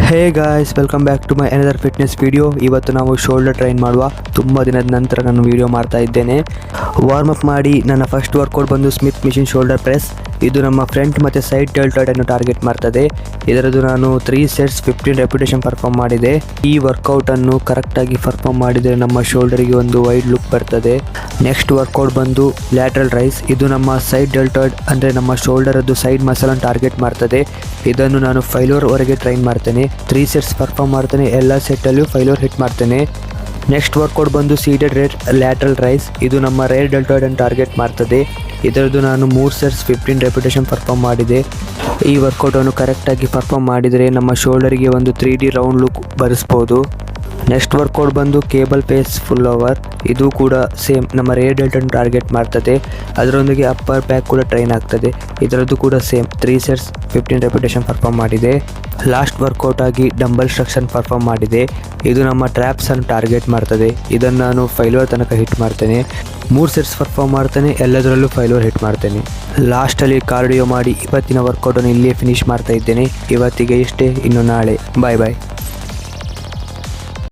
Hey guys, welcome back to my another fitness video. ಇವತ್ತು ನಾವು shoulder train ಮಾಡುವ. ತುಂಬ ದಿನದ ನಂತರ ನಾನು ವಿಡಿಯೋ ಮಾಡ್ತಾ ಇದ್ದೇನೆ. ವಾರ್ಮ್ ಅಪ್ ಮಾಡಿ ನನ್ನ ಫಸ್ಟ್ ವರ್ಕೌಟ್ ಬಂದು ಸ್ಮಿತ್ ಮಿಷಿನ್ ಶೋಲ್ಡರ್ ಪ್ರೆಸ್. ಇದು ನಮ್ಮ ಫ್ರಂಟ್ ಮತ್ತು ಸೈಡ್ ಡೆಲ್ಟಾಯ್ಡನ್ನು ಟಾರ್ಗೆಟ್ ಮಾಡ್ತದೆ. ಇದರದ್ದು ನಾನು 3 ಸೆಟ್ಸ್ 15 ರೆಪಿಟೇಷನ್ ಪರ್ಫಾರ್ಮ್ ಮಾಡಿದೆ. ಈ ವರ್ಕೌಟನ್ನು ಕರೆಕ್ಟಾಗಿ ಪರ್ಫಾರ್ಮ್ ಮಾಡಿದರೆ ನಮ್ಮ ಶೋಲ್ಡರಿಗೆ ಒಂದು ವೈಡ್ ಲುಕ್ ಬರ್ತದೆ. ನೆಕ್ಸ್ಟ್ ವರ್ಕೌಟ್ ಬಂದು ಲ್ಯಾಟ್ರಲ್ ರೈಸ್. ಇದು ನಮ್ಮ ಸೈಡ್ ಡೆಲ್ಟಾಯ್ಡ್ ಅಂದರೆ ನಮ್ಮ ಶೋಲ್ಡರದ್ದು ಸೈಡ್ ಮಸಲನ್ನು ಟಾರ್ಗೆಟ್ ಮಾಡ್ತದೆ. ಇದನ್ನು ನಾನು 5 ವರೆಗೆ ಟ್ರೈನ್ ಮಾಡ್ತೇನೆ. 3 ಸೆಟ್ಸ್ ಪರ್ಫಾರ್ಮ್ ಮಾಡ್ತೇನೆ. ಎಲ್ಲ ಸೆಟ್ಟಲ್ಲೂ 5 ಹಿಟ್ ಮಾಡ್ತೇನೆ. ನೆಕ್ಸ್ಟ್ ವರ್ಕೌಟ್ ಬಂದು ಸೀಟೆಡ್ ಲ್ಯಾಟ್ರಲ್ ರೈಸ್. ಇದು ನಮ್ಮ ರೇರ್ ಡೆಲ್ಟಾಯ್ಡನ್ನು ಟಾರ್ಗೆಟ್ ಮಾಡ್ತದೆ. ಇದರದ್ದು ನಾನು 3 ಸೆಟ್ಸ್ 15 ರೆಪಿಟೇಷನ್ ಪರ್ಫಾರ್ಮ್ ಮಾಡಿದೆ. ಈ ವರ್ಕೌಟನ್ನು ಕರೆಕ್ಟಾಗಿ ಪರ್ಫಾರ್ಮ್ ಮಾಡಿದರೆ ನಮ್ಮ ಶೋಲ್ಡರಿಗೆ ಒಂದು 3D ರೌಂಡ್ ಲುಕ್ ಬರೆಸ್ಬೋದು. ನೆಕ್ಸ್ಟ್ ವರ್ಕೌಟ್ ಬಂದು ಕೇಬಲ್ ಪೇಸ್ ಫುಲ್ ಓವರ್. ಇದು ಕೂಡ ಸೇಮ್ ನಮ್ಮ ರೇರ್ ಡೆಲ್ಟನ್ನು ಟಾರ್ಗೆಟ್ ಮಾಡ್ತದೆ. ಅದರೊಂದಿಗೆ ಅಪ್ಪರ್ ಬ್ಯಾಕ್ ಕೂಡ ಟ್ರೈನ್ ಆಗ್ತದೆ. ಇದರದ್ದು ಕೂಡ ಸೇಮ್ 3 ಸೆಟ್ಸ್ 15 ರೆಪಿಟೇಷನ್ ಪರ್ಫಾರ್ಮ್ ಮಾಡಿದೆ. ಲಾಸ್ಟ್ ವರ್ಕೌಟ್ ಆಗಿ ಡಂಬಲ್ ಸ್ಟ್ರಕ್ಷನ್ ಪರ್ಫಾರ್ಮ್ ಮಾಡಿದೆ. ಇದು ನಮ್ಮ ಟ್ರ್ಯಾಪ್ಸನ್ನು ಟಾರ್ಗೆಟ್ ಮಾಡ್ತದೆ. ಇದನ್ನು ನಾನು 5 ತನಕ ಹಿಟ್ ಮಾಡ್ತೇನೆ. 3 ಸೆಟ್ಸ್ ಪರ್ಫಾರ್ಮ್ ಮಾಡ್ತೇನೆ. ಎಲ್ಲದರಲ್ಲೂ 5 ಹಿಟ್ ಮಾಡ್ತೇನೆ. ಲಾಸ್ಟಲ್ಲಿ ಕಾರ್ಡಿಯೋ ಮಾಡಿ ಇವತ್ತಿನ ವರ್ಕೌಟನ್ನು ಇಲ್ಲಿಯೇ ಫಿನಿಶ್ ಮಾಡ್ತಾ ಇದ್ದೇನೆ. ಇವತ್ತಿಗೆ ಇಷ್ಟೇ, ಇನ್ನು ನಾಳೆ. ಬಾಯ್ ಬಾಯ್.